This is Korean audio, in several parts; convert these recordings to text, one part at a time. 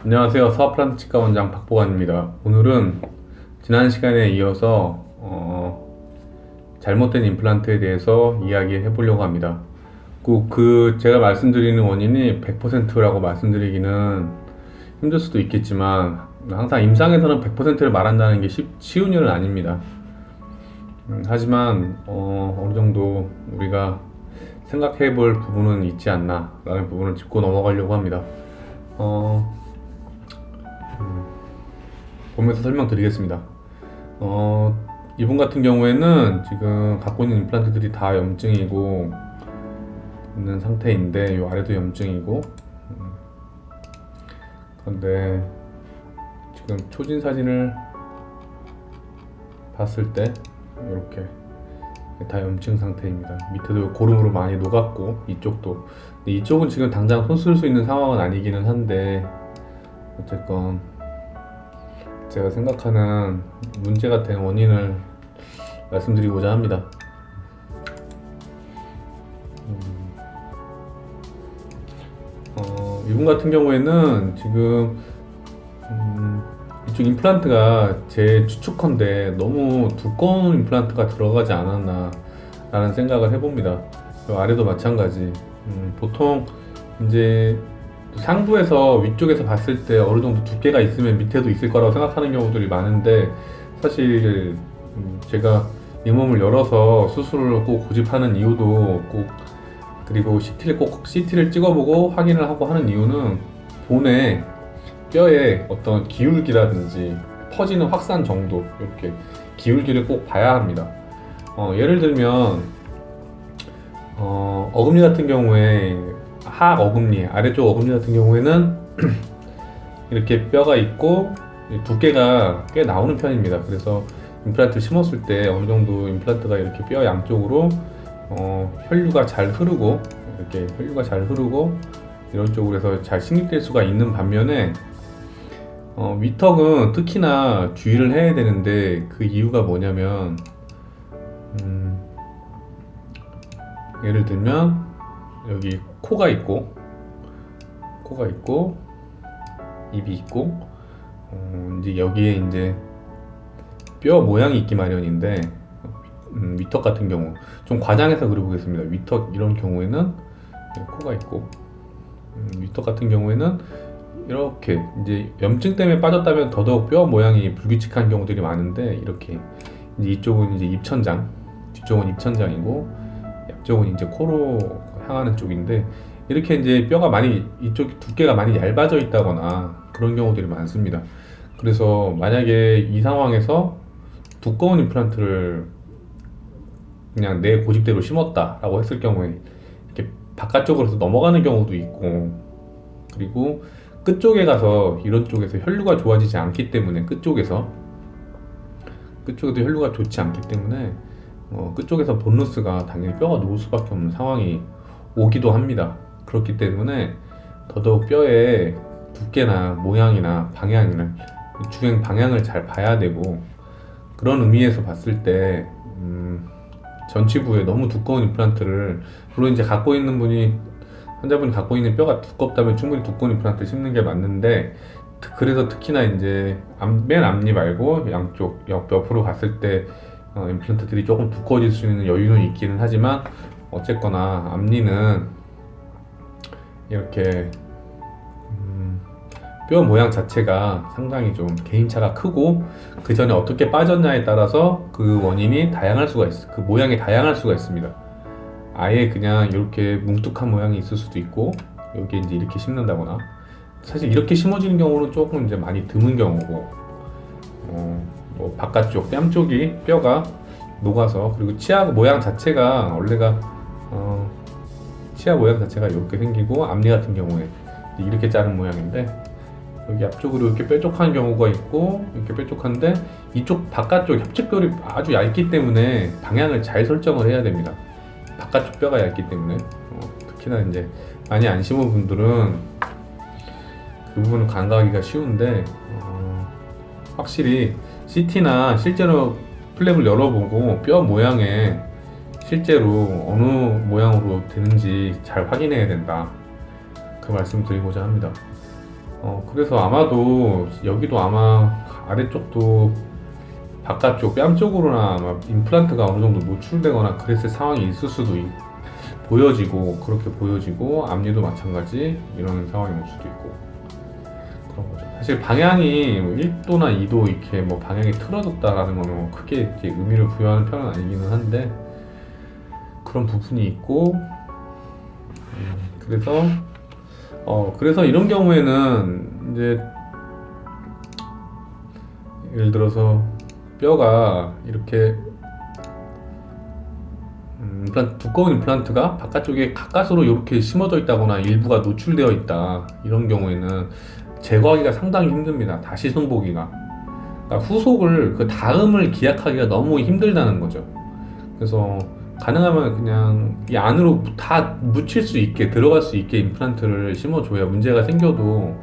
안녕하세요. 서플란트 치과 원장 박보관입니다. 오늘은 지난 시간에 이어서 잘못된 임플란트에 대해서 이야기해 보려고 합니다. 제가 말씀드리는 원인이 100%라고 말씀드리기는 힘들 수도 있겠지만 항상 임상에서는 100%를 말한다는 게 쉬운 일은 아닙니다. 하지만 어느 정도 우리가 생각해 볼 부분은 있지 않나 라는 부분을 짚고 넘어가려고 합니다. 보면서 설명드리겠습니다. 이분 같은 경우에는 지금 갖고 있는 임플란트들이 다 염증이고 있는 상태인데, 이 아래도 염증이고, 그런데 지금 초진 사진을 봤을 때 이렇게 다 염증 상태입니다. 밑에도 고름으로 많이 녹았고, 이쪽도. 근데 이쪽은 지금 당장 손 쓸 수 있는 상황은 아니기는 한데, 어쨌건 제가 생각하는 문제가 된 원인을 말씀드리고자 합니다. 이분 같은 경우에는 지금 이쪽 임플란트가 제 추측컨대 너무 두꺼운 임플란트가 들어가지 않았나 라는 생각을 해봅니다. 아래도 마찬가지. 보통 이제 상부에서 위쪽에서 봤을 때 어느 정도 두께가 있으면 밑에도 있을 거라고 생각하는 경우들이 많은데, 사실 제가 잇몸을 열어서 수술을 꼭 고집하는 이유도 그리고 CT를 찍어보고 확인을 하고 하는 이유는 본의 뼈의 어떤 기울기라든지 퍼지는 확산 정도, 이렇게 기울기를 꼭 봐야 합니다. 예를 들면 어금니 같은 경우에 하악 어금니, 아래쪽 어금니 같은 경우에는 이렇게 뼈가 있고 두께가 꽤 나오는 편입니다. 그래서 임플란트를 심었을 때 어느 정도 임플란트가 이렇게 뼈 양쪽으로 혈류가 잘 흐르고 이런 쪽으로 해서 잘 식립될 수가 있는 반면에 위턱은 특히나 주의를 해야 되는데, 그 이유가 뭐냐면 예를 들면 여기 코가 있고 입이 있고 이제 여기에 이제 뼈 모양이 있기 마련인데, 위턱 같은 경우 좀 과장해서 그려보겠습니다. 위턱 이런 경우에는 코가 있고, 위턱 같은 경우에는 이렇게 이제 염증 때문에 빠졌다면 더더욱 뼈 모양이 불규칙한 경우들이 많은데, 이렇게 이제 이쪽은 이제 입천장, 뒤쪽은 입천장이고 옆쪽은 이제 코로 향하는 쪽인데, 이렇게 이제 뼈가 많이, 이쪽 두께가 많이 얇아져 있다거나 그런 경우들이 많습니다. 그래서 만약에 이 상황에서 두꺼운 임플란트를 그냥 내 고집대로 심었다라고 했을 경우에 이렇게 바깥쪽으로 넘어가는 경우도 있고, 그리고 끝쪽에 가서 이런 쪽에서 혈류가 좋아지지 않기 때문에, 끝쪽에도 혈류가 좋지 않기 때문에 끝쪽에서 본루스가 당연히 뼈가 녹을 수밖에 없는 상황이 오기도 합니다. 그렇기 때문에 더더욱 뼈의 두께나 모양이나 방향이나 주행 방향을 잘 봐야 되고, 그런 의미에서 봤을 때 전치부에 너무 두꺼운 임플란트를, 물론 이제 환자분이 갖고 있는 뼈가 두껍다면 충분히 두꺼운 임플란트를 심는 게 맞는데, 그래서 특히나 이제 맨 앞니 말고 양쪽 옆으로 갔을 때 임플란트들이 조금 두꺼워질 수 있는 여유는 있기는 하지만, 어쨌거나 앞니는 이렇게 뼈 모양 자체가 상당히 좀 개인차가 크고, 그 전에 어떻게 빠졌냐에 따라서 그 원인이 다양할 수가 그 모양이 다양할 수가 있습니다. 아예 그냥 이렇게 뭉툭한 모양이 있을 수도 있고, 여기에 이제 이렇게 심는다거나, 사실 이렇게 심어지는 경우는 조금 이제 많이 드문 경우고, 뭐 바깥쪽 뺨 쪽이 뼈가 녹아서, 그리고 치아 모양 자체가 원래가 치아 모양 자체가 이렇게 생기고, 앞니 같은 경우에 이렇게 자른 모양인데, 여기 앞쪽으로 이렇게 뾰족한 경우가 있고, 이렇게 뾰족한데 이쪽 바깥쪽 협착골이 아주 얇기 때문에 방향을 잘 설정을 해야 됩니다. 바깥쪽 뼈가 얇기 때문에 특히나 이제 많이 안 심은 분들은 그 부분을 간과하기가 쉬운데, 확실히 CT나 실제로 플랩을 열어보고 뼈 모양에 실제로 어느 모양으로 되는지 잘 확인해야 된다, 그 말씀 드리고자 합니다. 그래서 아마도 여기도 아마 아래쪽도 바깥쪽 뺨 쪽으로나 아마 임플란트가 어느 정도 노출되거나 그랬을 상황이 있을 수도 보여지고, 그렇게 보여지고, 앞니도 마찬가지 이런 상황이 올 수도 있고 그런 거죠. 사실 방향이 뭐 1도나 2도 이렇게 뭐 방향이 틀어졌다라는 거는 뭐 크게 이렇게 의미를 부여하는 편은 아니기는 한데 그런 부분이 있고, 그래서 이런 경우에는 이제 예를 들어서 뼈가 이렇게 두꺼운 임플란트가 바깥쪽에 가까스로 이렇게 심어져 있다거나 일부가 노출되어 있다, 이런 경우에는 제거하기가 상당히 힘듭니다. 다시 손보기가. 그러니까 후속을 그 다음을 기약하기가 너무 힘들다는 거죠. 그래서 가능하면 그냥 이 안으로 다 묻힐 수 있게, 들어갈 수 있게 임플란트를 심어줘야 문제가 생겨도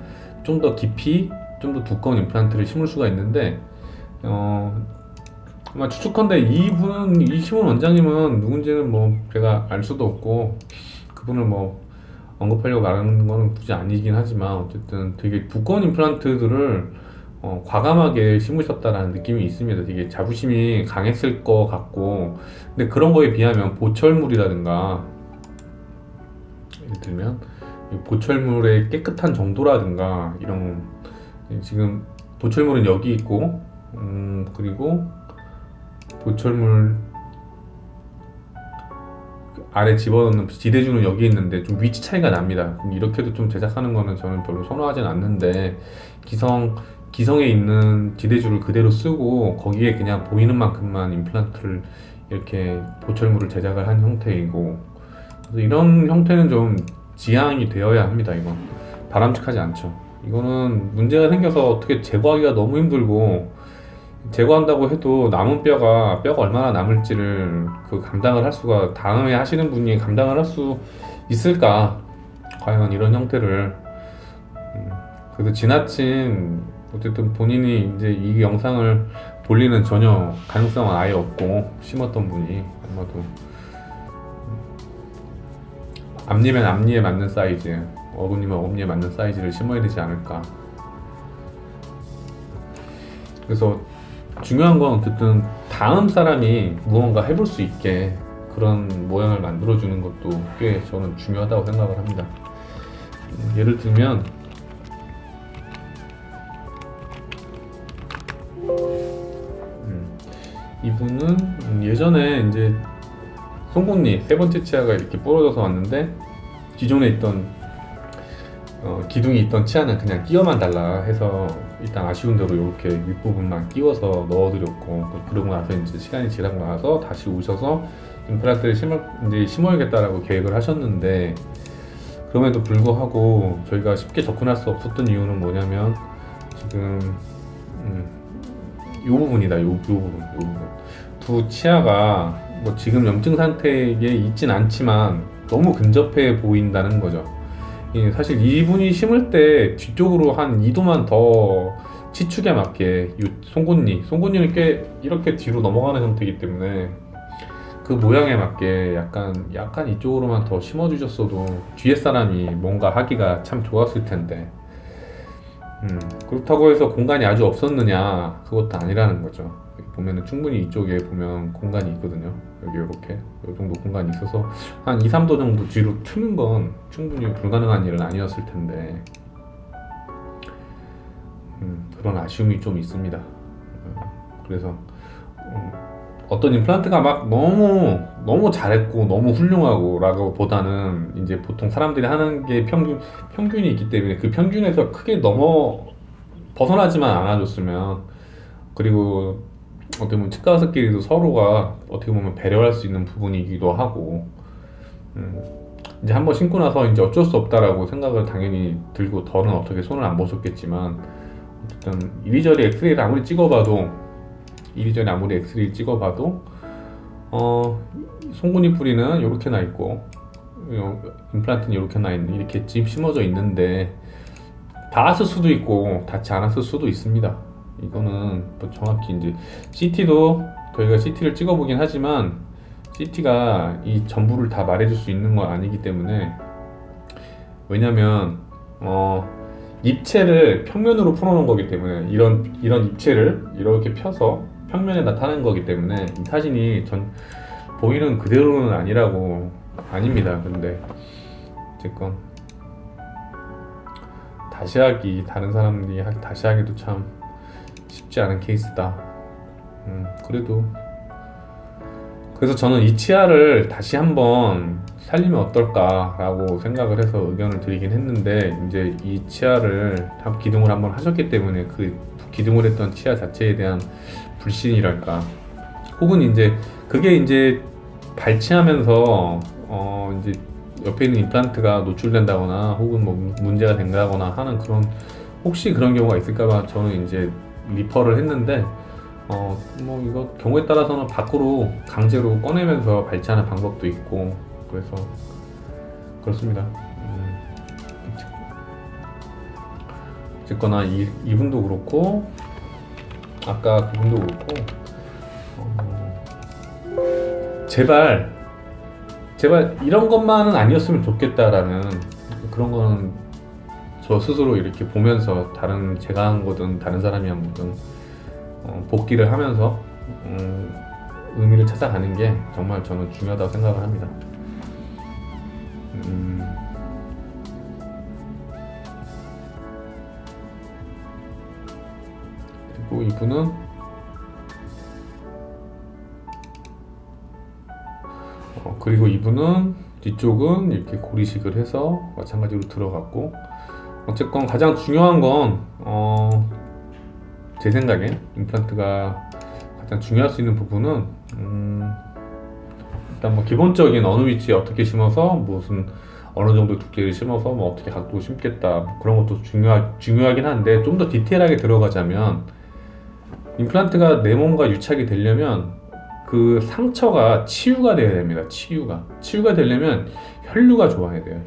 좀 더 깊이, 좀 더 두꺼운 임플란트를 심을 수가 있는데, 아마 추측컨대 이심은 원장님은 누군지는 뭐 제가 알 수도 없고, 그분을 뭐 언급하려고 말하는 거는 굳이 아니긴 하지만, 어쨌든 되게 두꺼운 임플란트들을 과감하게 심으셨다라는 느낌이 있습니다. 되게 자부심이 강했을 것 같고, 근데 그런 거에 비하면 보철물이라든가, 예를 들면 이 보철물의 깨끗한 정도라든가, 이런, 지금 보철물은 여기 있고, 그리고 보철물 아래 집어넣는 지대주는 여기 있는데 좀 위치 차이가 납니다. 이렇게도 좀 제작하는 거는 저는 별로 선호하진 않는데, 기성에 있는 지대주를 그대로 쓰고 거기에 그냥 보이는 만큼만 임플란트를 이렇게 보철물을 제작을 한 형태이고, 그래서 이런 형태는 좀 지양이 되어야 합니다. 이건 바람직하지 않죠. 이거는 문제가 생겨서 어떻게 제거하기가 너무 힘들고, 제거한다고 해도 남은 뼈가 얼마나 남을지를 감당을 할 수가, 다음에 하시는 분이 감당을 할 수 있을까, 과연 이런 형태를. 그래서 지나친, 어쨌든 본인이 이제 이 영상을 볼 리는 전혀 가능성은 아예 없고, 심었던 분이 아마도 앞니면 앞니에 맞는 사이즈, 어금니면 어금니에 맞는 사이즈를 심어야 되지 않을까. 그래서 중요한 건 어쨌든 다음 사람이 무언가 해볼 수 있게 그런 모양을 만들어주는 것도 꽤 저는 중요하다고 생각을 합니다. 예를 들면 이분은 예전에 이제 송곳니 세 번째 치아가 이렇게 부러져서 왔는데, 기존에 있던 기둥이 있던 치아는 그냥 끼워만 달라 해서 일단 아쉬운 대로 이렇게 윗부분만 끼워서 넣어드렸고, 그러고 나서 이제 시간이 지나고 나서 다시 오셔서 임플란트를 심어야겠다라고 계획을 하셨는데, 그럼에도 불구하고 저희가 쉽게 접근할 수 없었던 이유는 뭐냐면, 지금 이 부분이다. 이 부분. 두 치아가 뭐 지금 염증 상태에 있진 않지만 너무 근접해 보인다는 거죠. 사실 이분이 심을 때 뒤쪽으로 한 2도만 더 치축에 맞게 이 송곳니는 꽤 이렇게 뒤로 넘어가는 형태이기 때문에 그 모양에 맞게 약간 이쪽으로만 더 심어주셨어도 뒤에 사람이 뭔가 하기가 참 좋았을 텐데, 그렇다고 해서 공간이 아주 없었느냐, 그것도 아니라는 거죠. 보면은 충분히 이쪽에 보면 공간이 있거든요. 여기 이렇게 이 정도 공간이 있어서 한 2, 3도 정도 뒤로 트는 건 충분히 불가능한 일은 아니었을 텐데, 그런 아쉬움이 좀 있습니다. 그래서 어떤 임플란트가 막 너무 잘했고 너무 훌륭하고 라고 보다는, 이제 보통 사람들이 하는 게 평균이 있기 때문에 그 평균에서 크게 벗어나지만 않아줬으면, 그리고 어떻게 보면 치과 의사끼리도 서로가 어떻게 보면 배려할 수 있는 부분이기도 하고, 이제 한번 심고 나서 이제 어쩔 수 없다라고 생각을 당연히 들고 더는 어떻게 손을 안 보셨겠지만, 어쨌든 이리저리 엑스레이를 아무리 찍어봐도 송곳니 뿌리는 이렇게 나 있고 임플란트는 이렇게 나 있는, 이렇게 집 심어져 있는데 닿았을 수도 있고 닿지 않았을 수도 있습니다. 이거는 뭐 정확히 이제 CT도 저희가 CT를 찍어보긴 하지만 CT가 이 전부를 다 말해줄 수 있는 건 아니기 때문에, 왜냐면 입체를 평면으로 풀어놓은 거기 때문에 이런 입체를 이렇게 펴서 평면에 나타낸 거기 때문에 이 사진이 전 보이는 그대로는 아닙니다. 근데 어쨌건 다른 사람들이 다시 하기도 참 쉽지 않은 케이스다. 그래서 저는 이 치아를 다시 한번 살리면 어떨까라고 생각을 해서 의견을 드리긴 했는데, 이제 이 치아를 기둥을 한번 하셨기 때문에 그 기둥을 했던 치아 자체에 대한 불신이랄까, 혹은 이제 그게 이제 발치하면서 이제 옆에 있는 임플란트가 노출된다거나 혹은 뭐 문제가 된다거나 하는 혹시 그런 경우가 있을까봐 저는 이제 리퍼를 했는데, 뭐 이거 경우에 따라서는 밖으로 강제로 꺼내면서 발치하는 방법도 있고, 그래서 그렇습니다. 어쨌거나 이분도 그렇고 아까 그분도 그렇고 제발 이런 것만은 아니었으면 좋겠다라는 그런 거는 저 스스로 이렇게 보면서 제가 한 거든 다른 사람이 한 거든 복귀를 하면서 의미를 찾아가는 게 정말 저는 중요하다고 생각을 합니다. 그리고 이분은 뒤쪽은 이렇게 고리식을 해서 마찬가지로 들어갔고, 어쨌건 가장 중요한 건 제 생각에 임플란트가 가장 중요할 수 있는 부분은 일단 뭐 기본적인 어느 위치에 어떻게 심어서 어느 정도 두께를 심어서 뭐 어떻게 각도 심겠다, 뭐 그런 것도 중요하긴 한데, 좀 더 디테일하게 들어가자면 임플란트가 내 몸과 유착이 되려면 그 상처가 치유가 돼야 됩니다. 치유가 되려면 혈류가 좋아야 돼요.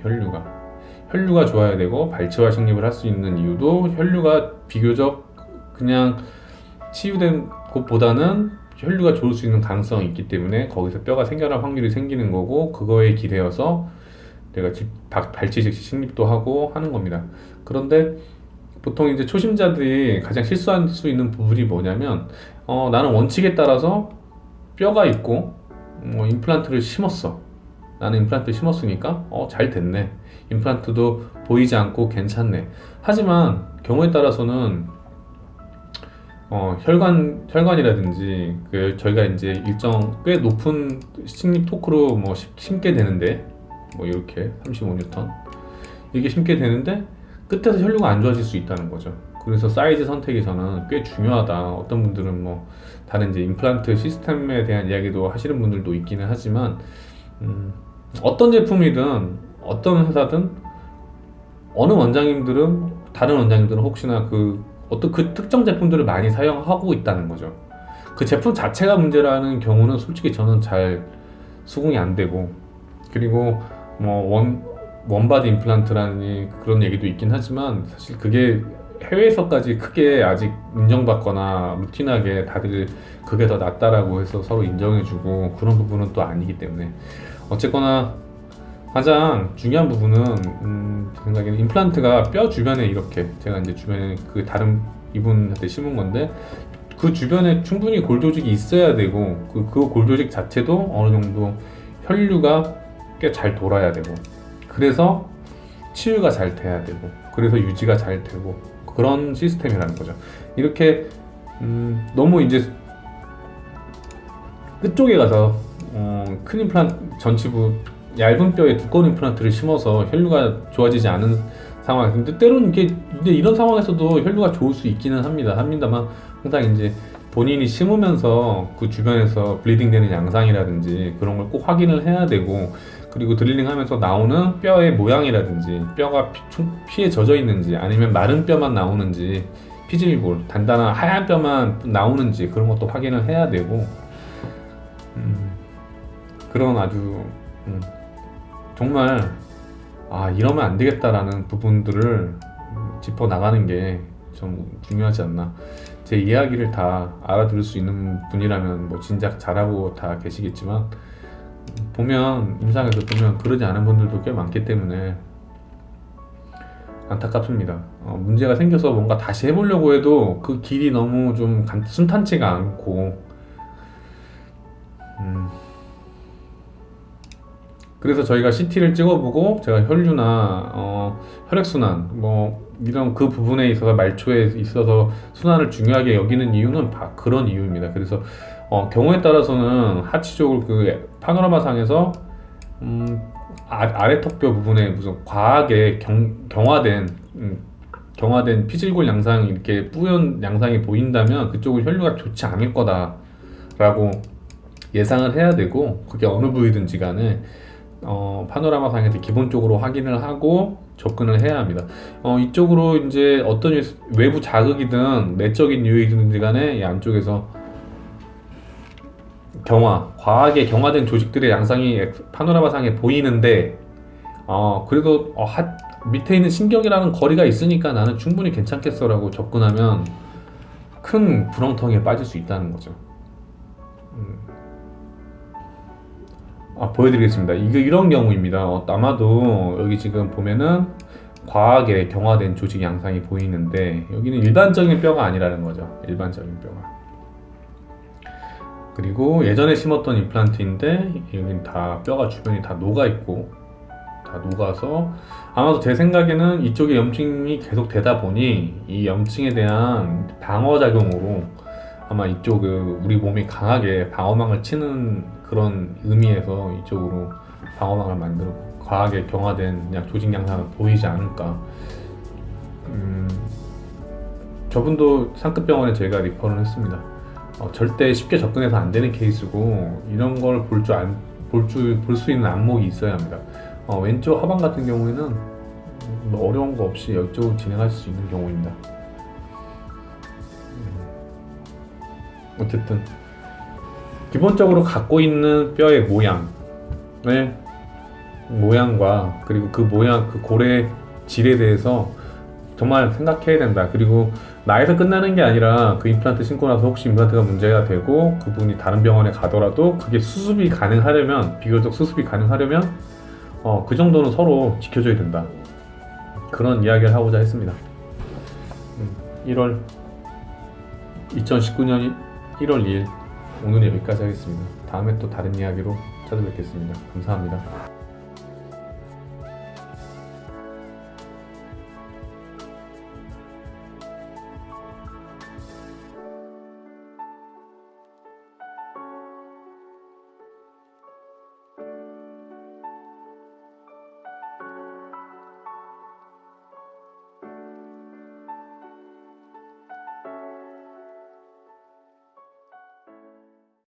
혈류가 좋아야 되고, 발치와 식립을 할 수 있는 이유도 혈류가 비교적 그냥 치유된 곳보다는 혈류가 좋을 수 있는 가능성이 있기 때문에 거기서 뼈가 생겨날 확률이 생기는 거고, 그거에 기대어서 내가 발치 식립도 하고 하는 겁니다. 그런데 보통 이제 초심자들이 가장 실수할 수 있는 부분이 뭐냐면, 나는 원칙에 따라서 뼈가 있고 임플란트를 심었어. 나는 임플란트를 심었으니까 잘 됐네. 임플란트도 보이지 않고 괜찮네. 하지만 경우에 따라서는 혈관이라든지 저희가 이제 일정 꽤 높은 식립 토크로 뭐 심게 되는데, 뭐 이렇게 35N 이게 심게 되는데 끝에서 혈류가 안 좋아질 수 있다는 거죠. 그래서 사이즈 선택에서는 꽤 중요하다. 어떤 분들은 뭐 다른 이제 임플란트 시스템에 대한 이야기도 하시는 분들도 있기는 하지만, 어떤 제품이든 어떤 회사든 다른 원장님들은 혹시나 어떤 특정 제품들을 많이 사용하고 있다는 거죠. 그 제품 자체가 문제라는 경우는 솔직히 저는 잘 수긍이 안 되고, 그리고 뭐 원바디 임플란트라는 그런 얘기도 있긴 하지만, 사실 그게 해외에서까지 크게 아직 인정받거나 루틴하게 다들 그게 더 낫다라고 해서 서로 인정해주고 그런 부분은 또 아니기 때문에, 어쨌거나 가장 중요한 부분은 제 생각에는 임플란트가 뼈 주변에 이렇게, 제가 이제 주변에 다른 이분한테 심은 건데, 그 주변에 충분히 골 조직이 있어야 되고, 그 골 조직 자체도 어느 정도 혈류가 꽤 잘 돌아야 되고, 그래서 치유가 잘 돼야 되고, 그래서 유지가 잘 되고, 그런 시스템이라는 거죠. 이렇게 너무 이제 끝쪽에 가서 큰 임플란트, 전치부 얇은 뼈에 두꺼운 임플란트를 심어서 혈류가 좋아지지 않은 상황. 근데 때로는 이제 이런 상황에서도 혈류가 좋을 수 있기는 합니다만, 항상 이제 본인이 심으면서 그 주변에서 블리딩 되는 양상이라든지 그런 걸 꼭 확인을 해야 되고, 그리고 드릴링 하면서 나오는 뼈의 모양이라든지 뼈가 피에 젖어 있는지, 아니면 마른 뼈만 나오는지, 피질골, 단단한 하얀 뼈만 나오는지, 그런 것도 확인을 해야 되고, 그런 아주 정말 이러면 안 되겠다라는 부분들을 짚어 나가는 게 좀 중요하지 않나. 제 이야기를 다 알아들을 수 있는 분이라면 뭐 진작 잘하고 다 계시겠지만, 임상에서 보면 그러지 않은 분들도 꽤 많기 때문에 안타깝습니다. 문제가 생겨서 뭔가 다시 해보려고 해도 그 길이 너무 좀 순탄치가 않고, 그래서 저희가 CT를 찍어보고 제가 혈류나 혈액순환 뭐 이런 그 부분에 있어서 말초에 있어서 순환을 중요하게 여기는 이유는 그런 이유입니다. 그래서 경우에 따라서는 하치 쪽을 그 파노라마 상에서 아래 턱뼈 부분에 무슨 과하게 경화된 피질골 양상, 이렇게 뿌연 양상이 보인다면 그쪽은 혈류가 좋지 않을 거다라고 예상을 해야 되고, 그게 어느 부위든지 간에 파노라마 상에서 기본적으로 확인을 하고 접근을 해야 합니다. 이쪽으로 이제 어떤 외부 자극이든 내적인 요인이든 간에 이 안쪽에서 과하게 경화된 조직들의 양상이 파노라마 상에 보이는데, 그래도 밑에 있는 신경이라는 거리가 있으니까 나는 충분히 괜찮겠어라고 접근하면 큰 구렁텅이에 빠질 수 있다는 거죠. 보여드리겠습니다. 이런 경우입니다. 아마도 여기 지금 보면은 과하게 경화된 조직 양상이 보이는데, 여기는 일반적인 뼈가 아니라는 거죠. 일반적인 뼈가. 그리고 예전에 심었던 임플란트인데 여기는 다 뼈가 주변이 다 녹아있고, 다 녹아서 아마도 제 생각에는 이쪽에 염증이 계속 되다 보니 이 염증에 대한 방어작용으로 아마 이쪽 우리 몸이 강하게 방어망을 치는 그런 의미에서 이쪽으로 방어망을 만들고 과하게 경화된 조직 양상을 보이지 않을까. 저분도 상급병원에 저희가 리퍼를 했습니다. 절대 쉽게 접근해서 안 되는 케이스고, 이런 걸 볼 수 있는 안목이 있어야 합니다. 왼쪽 하방 같은 경우에는 뭐 어려운 거 없이 이쪽으로 진행하실 수 있는 경우입니다. 어쨌든 기본적으로 갖고 있는 뼈의 모양과 그리고 그 골의 질에 대해서 정말 생각해야 된다. 그리고 나에서 끝나는 게 아니라 그 임플란트 신고 나서 혹시 임플란트가 문제가 되고 그분이 다른 병원에 가더라도 그게 비교적 수습이 가능하려면 그 정도는 서로 지켜줘야 된다. 그런 이야기를 하고자 했습니다. 2019년 1월 2일 오늘은 여기까지 하겠습니다. 다음에 또 다른 이야기로 찾아뵙겠습니다. 감사합니다.